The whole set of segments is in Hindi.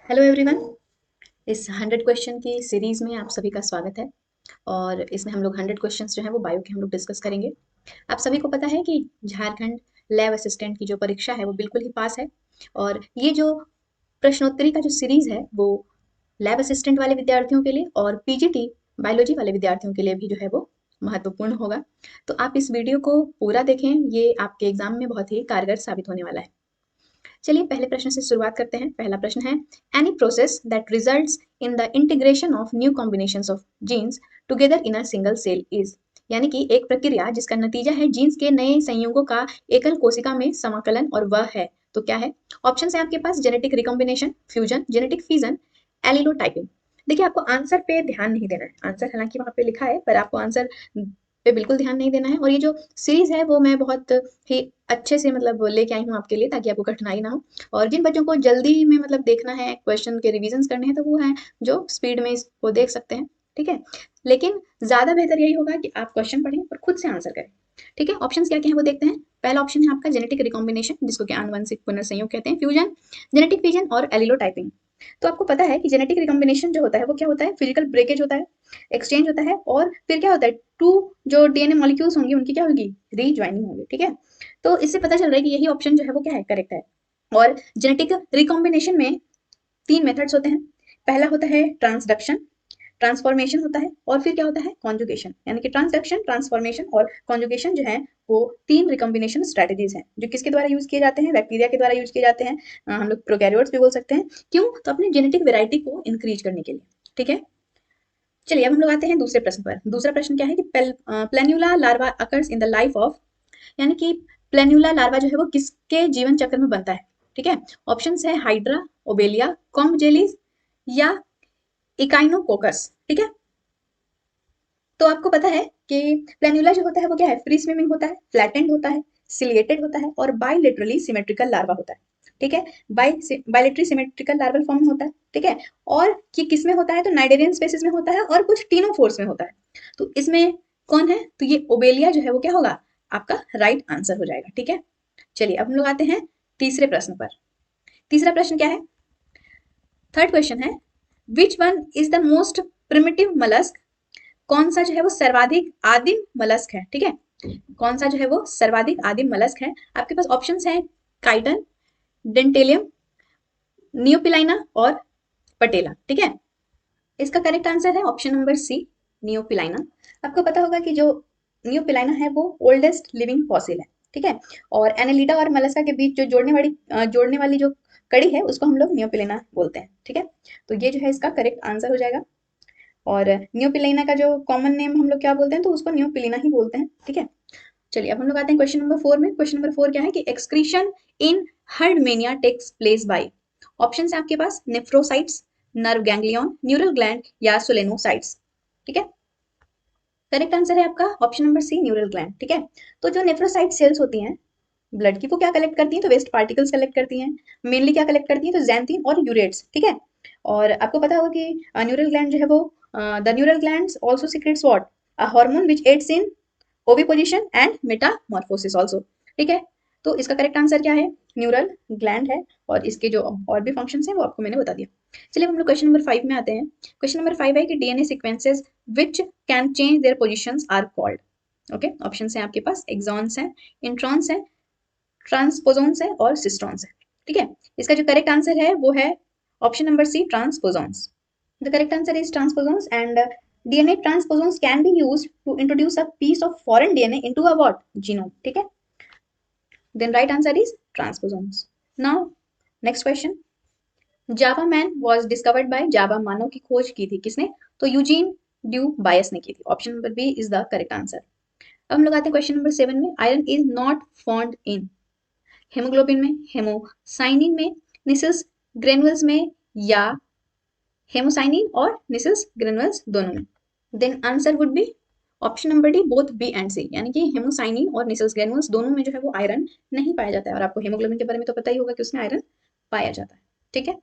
Hello everyone. इस 100 क्वेश्चन की सीरीज में आप सभी का स्वागत है। और इसमें हम लोग 100 क्वेश्चंस जो हैं वो बायो के हम लोग डिस्कस करेंगे। आप सभी को पता है कि झारखंड लैब असिस्टेंट की जो परीक्षा है वो बिल्कुल ही पास है। और ये जो प्रश्नोत्तरी का जो सीरीज है वो लैब असिस्टेंट वाले विद्यार्थियों के लिए और पीजीटी बायोलॉजी वाले विद्यार्थियों के लिए भी जो है वो महत्वपूर्ण होगा। तो आप इस वीडियो को पूरा देखें, ये आपके एग्जाम में बहुत ही कारगर साबित होने वाला है। चलिए पहले प्रश्न से शुरुआत करते हैं। पहला प्रश्न है, any process that results in the integration of new combinations of genes together in a single cell is. यानी कि एक प्रक्रिया जिसका नतीजा है जीन्स के नए संयुगों का एकल कोशिका में समाकलन, और वह है तो क्या है? ऑप्शन है आपके पास genetic recombination, fusion, genetic fission, allelotyping. देखिए आपको आंसर पे ध्यान नहीं देना है। आंसर हालांकि वहां पे लिखा है पर आपको आंसर पे बिल्कुल ध्यान नहीं देना है। और ये जो सीरीज है वो मैं बहुत ही अच्छे से मतलब लेके आई हूँ आपके लिए, ताकि आपको कठिनाई ना हो। और जिन बच्चों को जल्दी में मतलब देखना है, क्वेश्चन के रिविजन करने हैं, तो वो है जो स्पीड में इसको देख सकते हैं। ठीक है, लेकिन ज्यादा बेहतर यही होगा कि आप क्वेश्चन पढ़ें और खुद से आंसर करें। ठीक है, ऑप्शन क्या क्या है वो देखते हैं। पहला ऑप्शन है आपका जेनेटिक रिकॉम्बिनेशन, जिसको कि आनुवंशिक पुनर्संयोग कहते हैं, फ्यूजन, जेनेटिक फिजन और एलिलोटाइपिंग। तो आपको पता है कि जेनेटिक रिकॉम्बिनेशन जो होता है वो क्या होता है? फिजिकल ब्रेकेज होता है, एक्सचेंज होता है, और फिर क्या होता है, टू जो डीएनए मॉलिक्यूल्स होंगी उनकी क्या होगी? रीज्वाइनिंग होगी। ठीक है, तो इससे पता चल रहा है कि यही ऑप्शन जो है वो क्या है? करेक्ट है। और जेनेटिक रिकॉम्बिनेशन में तीन मेथड्स होते हैं। पहला होता है ट्रांसडक्शन, ट्रांसफॉर्मेशन होता है, और फिर क्या होता है? कॉन्जुगेशन। यानी कि ट्रांसडक्शन, ट्रांसफॉर्मेशन और कॉन्जुगेशन जो है वो तीन रिकॉम्बिनेशन स्ट्रेटेजीज हैं, जो किसके द्वारा यूज किए जाते हैं? बैक्टीरिया के द्वारा यूज किए जाते हैं। हम लोग प्रोकैरियोट्स भी बोल सकते हैं। क्यों? तो अपने जेनेटिक वेराइटी को इंक्रीज करने के लिए। ठीक है, चलिए अब हम लोग आते हैं दूसरे प्रश्न पर। दूसरा प्रश्न क्या है कि planula larva occurs in the life of, यानी कि प्लेन्यूला लार्वा जो है वो किसके जीवन चक्र में बनता है? ठीक है, ऑप्शंस है हाइड्रा, ओबेलिया, कॉम्ब जेलीज या इकाइनोकोकस। ठीक है, तो आपको पता है कि प्लेन्यूला जो होता है वो क्या है? फ्री स्विमिंग होता है, फ्लैटेंड होता है, सिलिएटेड होता है और बाइलेटरली सिमेट्रिकल लार्वा होता है। ठीक है, बाइलेटरी सिमेट्रिकल लार्वल फॉर्म में होता है। ठीक है, और कि किस में होता है? तो नाइडेरियन स्पेसिस में होता है और कुछ टीनोफोर्स में होता है। तो इसमें कौन है? तो ये ओबेलिया जो है वो क्या होगा? आपका राइट आंसर हो जाएगा। ठीक है, चलिए अब हम लोग आते हैं तीसरे प्रश्न पर। तीसरा प्रश्न क्या है? थर्ड क्वेश्चन है, which one is the most primitive mollusc? कौन सा जो है वो सर्वाधिक आदिम मलस्क है? ठीक है, कौन सा जो है वो सर्वाधिक आदिम मलस्क है? आपके पास ऑप्शंस हैं काइटन, डेंटेलियम, नियोपिलाइना और पटेला। ठीक है, इसका करेक्ट आंसर है ऑप्शन नंबर सी, नियोपिलाइना। आपको पता होगा कि जो नियोपिलाइना है वो ओल्डेस्ट लिविंग फॉसिल है। ठीक है, और एनेलिडा और मलस्का के बीच जो जोड़ने वाली जो कड़ी है उसको हम लोग नियोपिलाइना बोलते हैं। ठीक है, तो ये जो है इसका करेक्ट आंसर हो जाएगा। और नियोपिलाइना का जो कॉमन नेम हम लोग क्या बोलते हैं? तो उसको नियोपिलिना ही बोलते हैं। ठीक है, चलिए अब हम लोग आते हैं क्वेश्चन नंबर 4 में। क्वेश्चन नंबर 4 क्या है कि excretion in Herdmania takes place by. Option है आपके पास nephrocytes, nerve ganglion, neural gland या सोलेनोसाइट्स। ठीक है, करेक्ट आंसर है आपका option number C, neural gland. ठीक है, तो जो नेफ्रोसाइट सेल्स होती हैं ब्लड की, वो क्या कलेक्ट करती हैं? तो वेस्ट पार्टिकल्स कलेक्ट करती हैं। मेनली क्या कलेक्ट करती हैं? तो जैंथीन और यूरेट्स। ठीक है, और आपको पता होगा कि न्यूरल ग्लैंड जो है वो the neural glands also secretes what? A hormone which aids in oviposition and metamorphosis also. ठीक है, तो इसका करेक्ट आंसर क्या है? न्यूरल ग्लैंड है। और इसके जो और भी फंक्शंस हैं वो आपको मैंने बता दिया। चलिए हम लोग क्वेश्चन नंबर 5 में आते हैं। क्वेश्चन नंबर 5 है कि DNA sequences which can change their positions are called. Okay, options हैं आपके पास, एक्सॉन्स हैं, इंट्रॉन्स हैं, ट्रांसपोजोन्स है और सिस्ट्रॉन्स है। ठीक है, इसका जो करेक्ट आंसर है वो है option number C, transposons. The correct answer is transposons, and DNA transposons can be used to introduce a piece of foreign DNA into a what? Genome. ठीक है, then right answer is transposons. Now next question, Java man was discovered by, जावा मानव की खोज की थी किसने? तो यूजीन ड्यू बायस ने की थी। Option number B is the correct answer. अब हम लोग आते हैं क्वेश्चन नंबर 7 में। Iron is not found in haemoglobin में, हेमोसाइनिन में, निसल्स ग्रेनुल्स में या हेमोसाइनिन और निसल्स ग्रेनुल्स दोनों में? Then answer would be option number D, both B and C. यानी कि हेमोसाइनिन और निसल्स ग्रेनुल्स दोनों में जो है वो आयरन नहीं पाया जाता है। और आपको हेमोग्लोबिन के बारे में तो पता ही होगा कि उसमें आयरन पाया जाता है। ठीक है,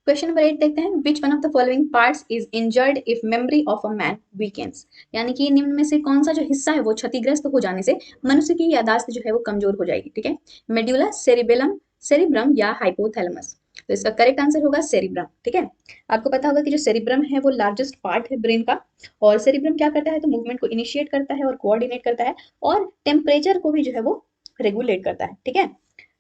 क्वेश्चन नंबर 8 देखते हैं। Which one of the following parts is injured if memory of a man weakens? यानी कि निम्न में से कौन सा जो हिस्सा है वो क्षतिग्रस्त हो जाने से मनुष्य की याददाश्त जो है वो कमजोर हो जाएगी? ठीक है, मेड्यूला, सेरिबेलम, सेरिब्रम या हाइपोथैलेमस। तो इसका करेक्ट आंसर होगा सेरिब्रम। ठीक है, आपको पता होगा कि जो सेरिब्रम है वो लार्जेस्ट पार्ट है ब्रेन का, और सेरिब्रम क्या करता है, तो मूवमेंट को इनिशिएट करता है और कोऑर्डिनेट करता है, और टेम्परेचर को भी जो है वो रेगुलेट करता है। ठीक है,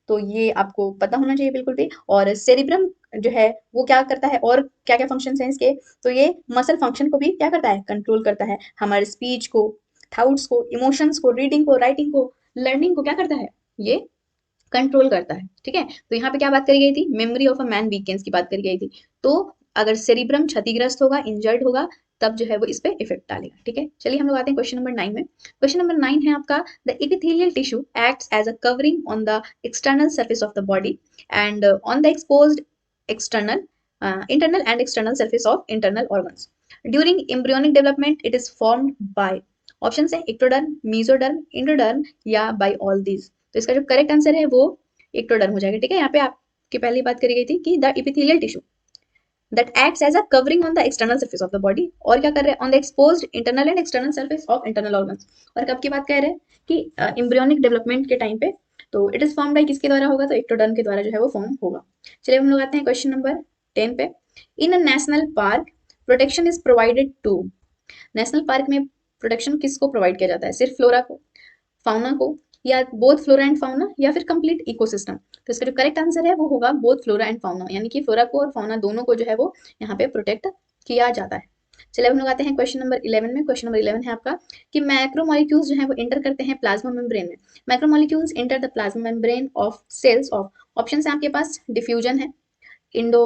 तो ये आपको पता होना चाहिए बिल्कुल भी। और सेरिब्रम जो है वो क्या करता है, और क्या क्या फंक्शंस हैं इसके, तो ये मसल फंक्शन को भी क्या करता है, कंट्रोल करता है। हमारे स्पीच को, थॉट्स को, इमोशंस को, रीडिंग को, राइटिंग को, लर्निंग को क्या करता है, ये कंट्रोल करता है। ठीक है, तो यहाँ पे क्या बात करी गई थी, memory of a man weakens की बात करी गई थी। तो अगर सेरिब्रम क्षतिग्रस्त होगा, इंजर्ड होगा, तब जो है वो इस पे इफेक्ट डालेगा। ठीक है, चलिए हम लोग आते हैं क्वेश्चन नंबर 9 में। क्वेश्चन नंबर 9 है आपका, the epithelial tissue acts as a covering on the external surface of the body and on the exposed external internal and external surface of internal organs. During embryonic development, it is formed by option है एक्टोडर्म, मीजोडर्म, इंडोडर्म या by all these। तो इसका जो करेक्ट आंसर है वो एक्टोडर्म हो जाएगा। ठीक है, यहाँ पे आपकी पहली बात करी गई थी कि the epithelial tissue that acts as a covering on the external surface of the body, और क्या कर रहे हैं, on the exposed internal and external surface of internal organs। और कब की बात कह रहे हैं कि एम्ब्रियोनिक डेवलपमेंट के टाइम पे, तो इट इज फॉर्म बाय किसके द्वारा होगा, तो एक्टोडर्म के द्वारा जो है वो फॉर्म होगा। चलिए हम लोग आते हैं क्वेश्चन नंबर 10 पे। In a national park protection is provided to, national park में प्रोटेक्शन किसको प्रोवाइड किया जाता है, सिर्फ फ्लोरा को, फाउना को, या बोथ फ्लोरा एंड फाउना, या फिर कंप्लीट इकोसिस्टम। तो इसका जो करेक्ट आंसर है वो होगा बोथ फ्लोरा एंड फाउना, यानी कि फ्लोरा को और फाउना दोनों को जो है वो यहाँ पे प्रोटेक्ट किया जाता है। चलिए हम लोग आते हैं क्वेश्चन नंबर 11 में। क्वेश्चन नंबर 11 है आपका कि मैक्रोमोलिक्यूल्स जो है वो इंटर करते हैं प्लाज्मा मेम्ब्रेन में। Macromolecules enter the plasma membrane of cells of, option है आपके पास, डिफ्यूजन है, इंडो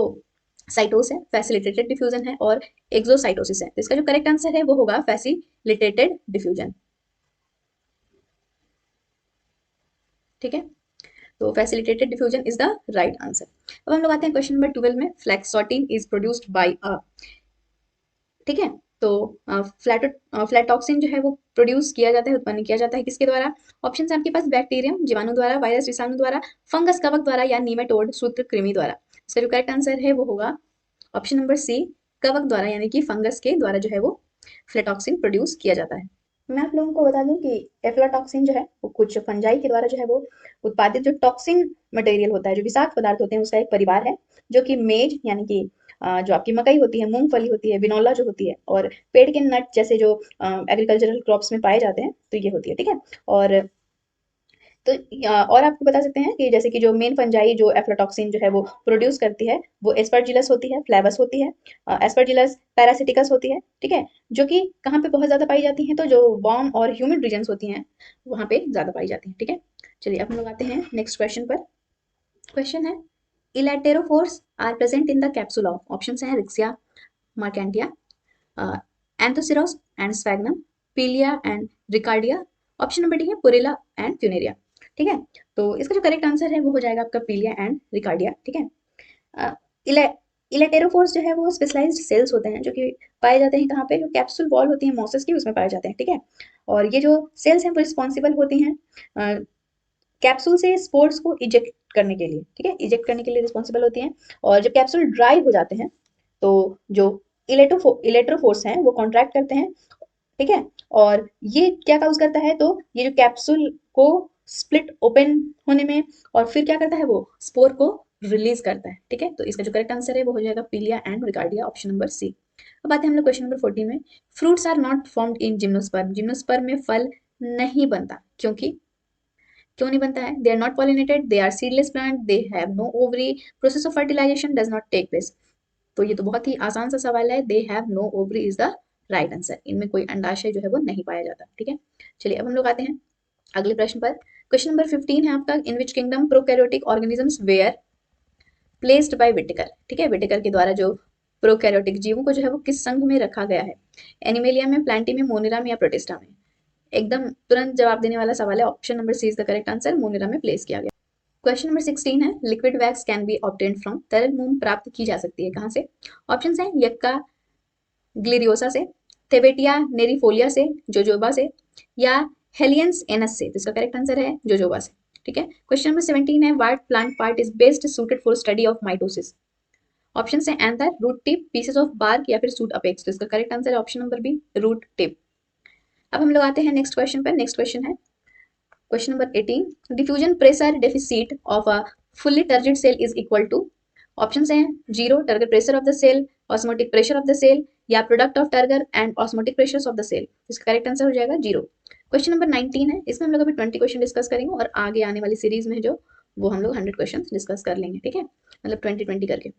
साइटोस है, फैसिलिटेटेड डिफ्यूजन है, और एक्सोसाइटोसिस है। तो इसका जो करेक्ट आंसर है वो होगा फैसिलिटेटेड डिफ्यूजन। ठीक है, तो facilitated diffusion is the right answer. अब हम लोग आते हैं क्वेश्चन नंबर 12 में। फ्लैक्सोटिन इज प्रोड्यूस्ड बाय अ, ठीक है, तो फ्लैटॉक्सिन जो है वो प्रोड्यूस किया जाता है, उत्पन्न किया जाता है किसके द्वारा, ऑप्शन है आपके पास, बैक्टीरियम, जीवाणु द्वारा, वायरस विषाणु द्वारा, फंगस कवक द्वारा, या नीमेटोड सूत्रकृमि द्वारा। इसका जो करेक्ट आंसर है वो होगा ऑप्शन नंबर सी, कवक द्वारा, यानी कि फंगस के द्वारा जो है वो फ्लैटॉक्सिन प्रोड्यूस किया जाता है। मैं आप लोगों को बता दूं कि एफ्लाटॉक्सिन जो है वो कुछ फंजाई के द्वारा जो है वो उत्पादित जो टॉक्सिन मटेरियल होता है, जो विषाक्त पदार्थ होते हैं, उसका एक परिवार है, जो कि मेज यानी कि जो आपकी मकई होती है, मूंगफली होती है, बिनौला जो होती है, और पेड़ के नट जैसे जो एग्रीकल्चरल क्रॉप्स में पाए जाते हैं, तो ये होती है। ठीक है, और तो और आपको बता सकते हैं कि जैसे कि जो मेन फंजाई जो एफ्लाटॉक्सिन जो है वो प्रोड्यूस करती है, वो एस्परजिलस होती है, फ्लेवस होती है, एस्परजिलस पैरासिटिकस होती है। ठीक है, जो कि कहाँ पे बहुत ज्यादा पाई जाती हैं, तो जो वार्म और ह्यूमिड रीजन्स होती हैं वहां पे ज्यादा पाई जाती हैं। ठीक है, चलिए अब हम लोग आते हैं नेक्स्ट क्वेश्चन पर। क्वेश्चन है, elaterophores are present in the capsule of, option है Riccia, Marchantia, Anthoceros and Sphagnum, Pellia and Riccardia, option number D है पुरेला एंड फ्यूनेरिया। ठीक है, तो इसका जो करेक्ट आंसर है वो हो जाएगा आपका पीलिया एंड रिकार्डिया। ठीक है, अ, इले इलेटेरोफोर्स जो है वो स्पेशलाइज्ड सेल्स होते हैं, जो कि पाए जाते हैं कहाँ पे, जो कैप्सूल वॉल होती है मॉसेस की, उसमें पाए जाते हैं। ठीक है, और ये जो सेल्स हैं वो रिस्पॉन्सिबल होती हैं कैप्सूल से स्पोर्स को इजेक्ट करने के लिए। ठीक है, इजेक्ट करने के लिए रिस्पॉन्सिबल होती हैं, और जब कैप्सूल ड्राई हो जाते हैं तो जो इलेक्ट्रोफोर्स हैं वो कॉन्ट्रैक्ट करते हैं। ठीक है, और ये क्या काउज करता है, तो ये जो कैप्सूल को स्प्लिट ओपन होने में, और फिर क्या करता है, वो स्पोर को रिलीज करता है। ठीक है, तो इसका जो करेक्ट आंसर है वो हो जाएगा Pellia and Riccardia, option number C. अब आते हैं हम लोग क्वेश्चन नंबर 14 में। Fruits are not formed in gymnosperm, gymnosperm में फल नहीं बनता, क्योंकि क्यों नहीं बनता है, they are not pollinated, they are seedless plant, they have no ovary, process of fertilization does not take place. तो ये तो बहुत ही आसान सा सवाल है, they have no ovary is the right answer, इनमें कोई अंडाशय जो है वो नहीं पाया जाता। ठीक है, चलिए अब हम लोग आते हैं अगले प्रश्न पर। क्वेश्चन नंबर 15 है आपका, in which kingdom prokaryotic organisms were placed by Whittaker. ठीक है, विटेकर के द्वारा जो प्रोकैरियोटिक जीवों को जो है वो किस संघ में रखा गया है, एनिमेलिया में, प्लांटी में, मोनेरा में, या प्रोटिस्टा में। एकदम तुरंत जवाब देने वाला सवाल है, option number C is the correct answer, Monera में प्लेस किया गया। क्वेश्चन नंबर 16 है, liquid wax can be obtained from, तरल मोम प्राप्त की जा सकती है कहाँ से, ऑप्शन है यक्का ग्लिरियोसा से, थेबेटिया नेरिफोलिया से, जोजोबा से, या हेलियंस एनस से। तो इसका करेक्ट आंसर है जोजोबा से। ठीक है, क्वेश्चन नंबर 17 है, what plant part is best suited for study of mitosis, option है anther, root tip, pieces of bark, या फिर सूट अपेक्स। तो इसका करेक्ट आंसर है option number B, root tip. अब हम लोग आते हैं नेक्स्ट क्वेश्चन पर। नेक्स्ट क्वेश्चन है question number 18, diffusion pressure deficit of a fully turgid cell is equal to, option हैं zero, turgor pressure of the cell, osmotic pressure of the cell, या product of turgor and osmotic pressure of the cell. इसका करेक्ट आंसर हो जाएगा जीरो। क्वेश्चन नंबर 19 है, इसमें हम लोग अभी 20 क्वेश्चन डिस्कस करेंगे और आगे आने वाली सीरीज में जो वो हम लोग 100 क्वेश्चन डिस्कस कर लेंगे, ठीक है, मतलब 20-20 करके।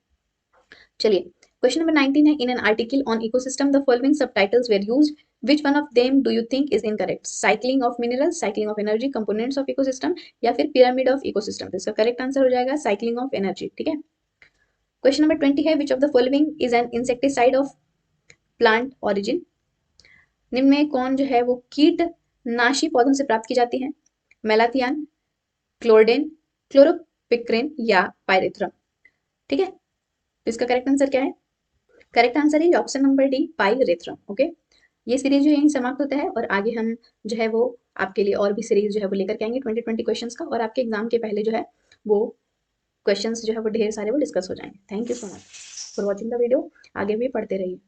चलिए, क्वेश्चन नंबर 19 है, in an article on ecosystem the following subtitles where used, which one of them do you think is incorrect? Cycling of minerals, cycling of energy, components of ecosystem, या फिर पिरामिड ऑफ इकोसिस्टम। तो इसका करेक्ट आंसर हो जाएगा साइक्लिंग ऑफ एनर्जी, ठीक है। क्वेश्चन नंबर 20 है, which of the following is an insecticide of plant origin? निम्न में कौन जो है वो कीटनाशी पौधों से प्राप्त की जाती है? मेलाथियान, क्लोरडेन, क्लोरोपिक्रेन, या पायरेथ्रम, ठीक है। तो इसका करेक्ट आंसर क्या है? करेक्ट आंसर है option number D, pyrethrum. Okay, ये सीरीज जो है यहीं समाप्त होता है और आगे हम जो है वो आपके लिए और भी सीरीज जो है वो लेकर के आएंगे 20-20 क्वेश्चंस का, और आपके एग्जाम के पहले जो है वो क्वेश्चंस जो है वो ढेर सारे वो डिस्कस हो जाएंगे। Thank you so much for watching the video. आगे भी पढ़ते रहिए।